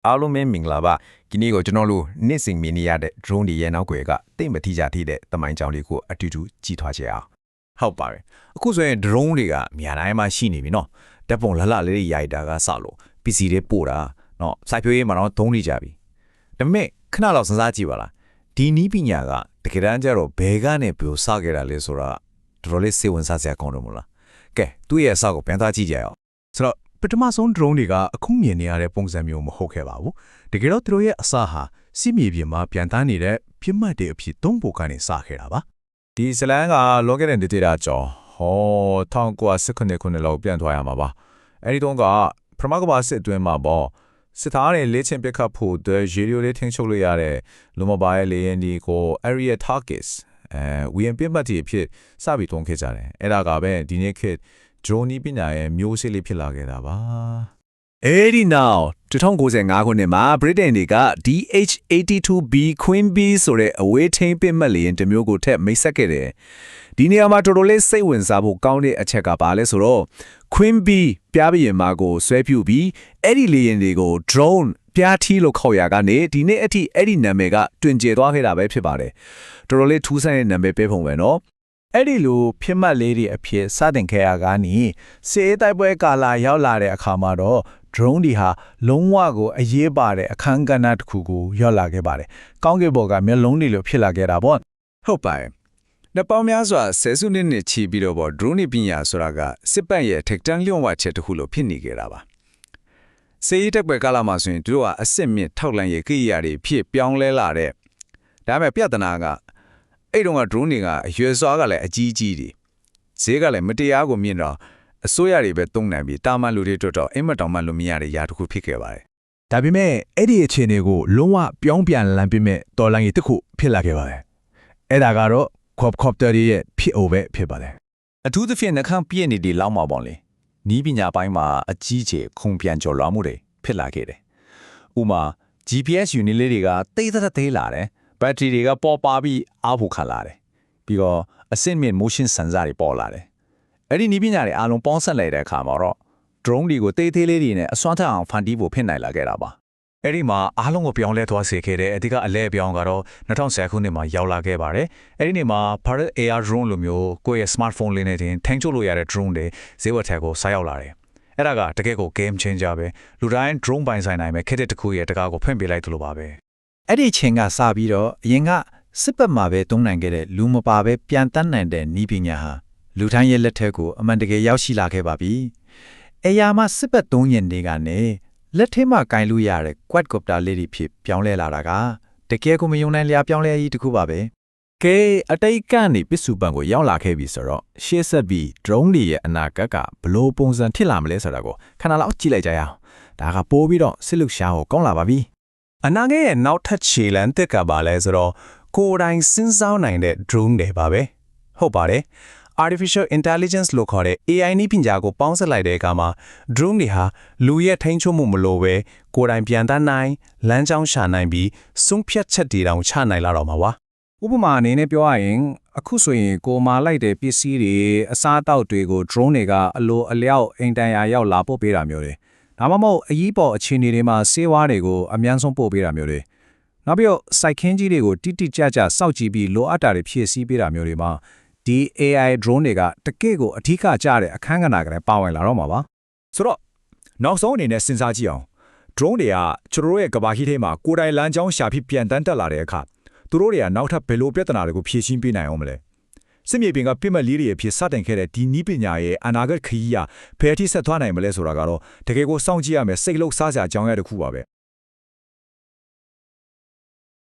အားလုံးပဲမင်္ဂလာပါဒီနေ့ကိုကျွန်တော်တို့နေ့စဉ်မြင်နေရတဲ့ drone တွေရဲ့နောက်ွယ်ကတိတ်မထီကြသေးတဲ့တမိုင်းကြောင်လေးကိုအတူတူကြည့်သွားကြအောင်ဟုတ်ပါတယ်အခုဆိုရင် drone တွေကမြန်တိုင်းမှာရှိနေပြီနော်တက်ပုံလှလှလေးတွေရိုက်တာကစလို့ PC တွေပို့တာနော်စိုက်ပျိုးရေးမှာတော့သုံးနေကြပြီဒါပေမဲ့ခဏလောက်စဉ်းစားကြည့်ပါလားဒီနီးပညာကတကယ်တမ်းကျတော့ဘယ်ကနေဘယ်စခဲ့တာလဲဆိုတာတော်တော်လေးစိတ်ဝင်စားစရာကောင်းတယ်မို့လားကဲသူ့ရဲ့အစကိုပြန်သားကြည့်ကြရအောင်ဆိုတော့ပထမဆုံး drone တွေကအခုမြင်နေရတဲ့ပုံစံမျိုးမဟုတ်ခဲ့ပါဘူးတကယ်တော့သူတို့ရဲ့အစဟာစစ်မြေပြင်မှာပြန်တန်းနေတဲ့ပြစ်မှတ်တွေအဖြစ်သုံးဖို့ကနေစခဲ့တာပါဒီဇလန်ကလောကတဲ့ဒေတာကျော်ဟော1919ခုနှစ်လောက်ပြန်သွားရမှာပါအဲဒီတုန်းကပထမကမ္ဘာစစ်အတွင်းမှာပေါ့စစ်သားတွေလေ့ကျင့်ပစ်ခတ်ဖို့အတွက်ရေဒီယိုလေးထင်းချုပ်လို့ရတဲ့လူမပါရဲ့လေယာဉ်ဒီကို area targets ဝင်ပြစ်မှတ်တွေဖြစ်စပြီးတုံးခဲ့ကြတယ်အဲ့ဒါကပဲဒီနေ့ခေတ် drone ပညာရဲ့မျိုးစေ့လေးဖြစ်လာခဲ့တာပါအဲ့ဒီနောက်1995ခုနှစ်မှာ Britain တွေက DH-82B Queen Bee ဆိုတဲ့အဝေးထိန်းပစ်မှတ်လေယာဉ်တစ်မျိုးကိုထပ်မိတ်ဆက်ခဲ့တယ်ဒီနေရာမှာတော်တော်လေးစိတ်ဝင်စားဖို့ကောင်းတဲ့အချက်ကပါလဲဆိုတော့ Queen Bee ပြားပရင်မာကိုဆွဲပြုတ်ပြီးအဲ့ဒီလေယာဉ်တွေကို drone ပြားထီးလို့ခေါ်ရကနေဒီနေ့အထိအဲ့ဒီနာမည်ကတွင်ကျယ်သွားခဲ့တာပဲဖြစ်ပါတယ်တော်တော်လေးထူးဆန်းတဲ့နာမည်ပေးပုံပဲနော်အဲ့ဒီလိုဖြစ်မှတ်လေးတွေအဖြစ်စတင်ခဲ့ရကနေစစ်အေးတိုက်ပွဲကာလရောက်လာတဲ့အခါမှာတော့ drone တွေဟာလုံးဝကိုအရေးပါတဲ့အခန်းကဏ္ဍတစ်ခုကိုရောက်လာခဲ့ပါတယ်။ကောင်းကင်ဘုံကမျက်လုံးတွေလိုဖြစ်လာခဲ့တာပေါ့။ဟုတ်ပါတယ်။နှစ်ပေါင်းများစွာဆယ်စုနှစ်နဲ့ချီပြီးတော့ drone ပညာဆိုတာကစစ်ပတ်ရဲ့ထိပ်တန်းလျော့ဝှချက်တစ်ခုလိုဖြစ်နေကြတာပါ။စစ်ရေးတိုက်ပွဲကာလမှာဆိုရင်တို့ကအစစ်မြင့်ထောက်လန့်ရေးကိရိယာတွေဖြစ်ပြောင်းလဲလာတဲ့ဒါပေမဲ့ပြဿနာကအဲ့တုန်းက drone တွေကအရွယ်စွာကလည်းအကြီးကြီးတွေဈေးကလည်းမတရားကိုမြင့်တော့အစိုးရတွေပဲတုံးနိုင်ပြီးတာမန်လူတွေတို့တော့အိမ်မတောင်မှလို့မရတဲ့ຢာတစ်ခုဖြစ်ခဲ့ပါတယ်။ဒါပေမဲ့အဲ့ဒီအခြေအနေကိုလုံးဝပြောင်းပြန်လန်ပြမဲ့တော်လိုင်းကြီးတစ်ခုဖြစ်လာခဲ့ပါတယ်။အဲ့ဒါကတော့ quadcopter ရဲ့ဖြစ်အိုပဲဖြစ်ပါတယ်။အထူးသဖြင့်နှခမ်းပြည့်နေဒီလောက်မှာပေါ့လေ။နီးပညာပိုင်းမှာအကြီးကျယ်ခုံပြန်ကျော်လွှားမှုတွေဖြစ်လာခဲ့တယ်။ဥမာ GPS unit လေးတွေကတိတ်သက်သေးလာတယ်။ဘက်ထရီတွေကပေါ်ပါပြီးအားဖို့ခါလာတယ်။ပြီးတော့အဆင့်မြင့် motion sensor တွေပေါ်လာတယ်။အဲ့ဒီနီးပညာတွေအားလုံးပေါင်းစပ်လိုက်တဲ့အခါမှာတော့ drone တွေကိုတေးသေးလေးတွေနဲ့အစွမ်းထက်အောင်ဖန်တီးဖို့ဖြစ်နိုင်လာခဲ့တာပါအဲ့ဒီမှာအားလုံးကိုပြောင်းလဲသွားစေခဲ့တဲ့အဓိကအလဲပြောင်းကတော့2010ခုနှစ်မှာရောက်လာခဲ့ပါတယ်အဲ့ဒီနေ့မှာ Pirate AR drone လိုမျိုးကိုယ့်ရဲ့ smartphone လေးနဲ့တင်ထိန်းချုပ်လို့ရတဲ့ drone တွေဈေးဝယ်ထက်ကိုစားရောက်လာတယ်အဲ့ဒါကတကယ်ကို game changer ပဲလူတိုင်း drone ပိုင်ဆိုင်နိုင်မဲ့ခက်တဲ့တစ်ခုရဲ့တကားကိုဖွင့်ပေးလိုက်သလိုပါပဲအဲ့ဒီချိန်ကစပြီးတော့အရင်ကစစ်ပတ်မှာပဲတုံးနိုင်ခဲ့တဲ့လူမပါပဲပြန်တန်းနိုင်တဲ့နီးပညာဟာလူတိုင်းရဲ့လက်ထက်ကိုအမှန်တကယ်ရောက်ရှိလာခဲ့ပါပြီ။အရာမှာစစ်ပတ်သုံးရင်တွေကနေလက်ထဲမှာကင်လို့ရတဲ့ quadcopter လေးတွေဖြစ်ပြောင်းလဲလာတာကတကယ်ကိုမယုံနိုင်လျာပြောင်းလဲရေးတစ်ခုပါပဲ။ကဲအတိတ်ကနေပစ္စုပန်ကိုရောက်လာခဲ့ပြီဆိုတော့ရှေ့ဆက်ပြီး drone တွေရဲ့အနာဂတ်ကဘလို့ပုံစံဖြစ်လာမလဲဆိုတာကိုခဏလောက်ကြည့်လိုက်ကြရအောင်။ဒါကပိုးပြီးတော့စစ်လို့ရှားကိုကောင်းလာပါပြီ။အနာဂတ်ရဲ့နောက်ထပ်ခြေလှမ်းသစ်ကပါလဲဆိုတော့ကိုယ်တိုင်စဉ်းစားနိုင်တဲ့ drone တွေပါပဲ။ဟုတ်ပါတယ်။ artificial intelligence လို့ခေါ်တဲ့ AI နည်းပညာကိုပေါင်းစပ်လိုက်တဲ့အခါမှာ drone တွေဟာလူရဲ့ထိန်းချုပ်မှုမလိုပဲကိုယ်တိုင်ပြန်တန်းနိုင်လမ်းကြောင်းရှာနိုင်ပြီးစွန့်ဖြတ်ချက်တွေတောင်ချနိုင်လာတော့မှာပါဥပမာအနေနဲ့ပြောရရင်အခုဆိုရင်ကိုမာလိုက်တဲ့ပစ္စည်းတွေအစားအသောက်တွေကို drone တွေကအလိုအလျောက်အိမ်တန်ရာရောက်လာပို့ပေးတာမျိုးတွေဒါမှမဟုတ်အကြီးပေါ်အခြေအနေတွေမှာဆေးဝါးတွေကိုအများဆုံးပို့ပေးတာမျိုးတွေနောက်ပြီးတော့စိုက်ခင်းကြီးတွေကိုတိတိကျကျစောင့်ကြည့်ပြီးလိုအပ်တာတွေဖြည့်ဆည်းပေးတာမျိုးတွေမှာဒီ AI drone တွေကတကယ့်ကိုအထူးကျတဲ့အခန်းကဏ္ဍကလေးပါဝင်လာတော့မှာပါဆိုတော့နောက်ဆုံးအနေနဲ့စဉ်းစားကြည့်အောင် drone တွေကကျွန်တော်တို့ရဲ့ကဘာကြီးထဲမှာကိုယ်တိုင်လမ်းကြောင်းရှာပြီးပြန်တန်းတက်လာတဲ့အခါသူတို့တွေကနောက်ထပ်ဘယ်လိုပြဿနာတွေကိုဖြေရှင်းပေးနိုင်အောင်မလဲစစ်မြေပြင်ကပြစ်မှတ်လေးတွေအဖြစ်စတင်ခဲ့တဲ့ဒီနီးပညာရဲ့အနာဂတ်ခရီးကဘယ်အထိဆက်သွားနိုင်မလဲဆိုတာကတော့တကယ်ကိုစောင့်ကြည့်ရမယ်စိတ်လှုပ်ရှားစရာအကြောင်းရတစ်ခုပါပဲ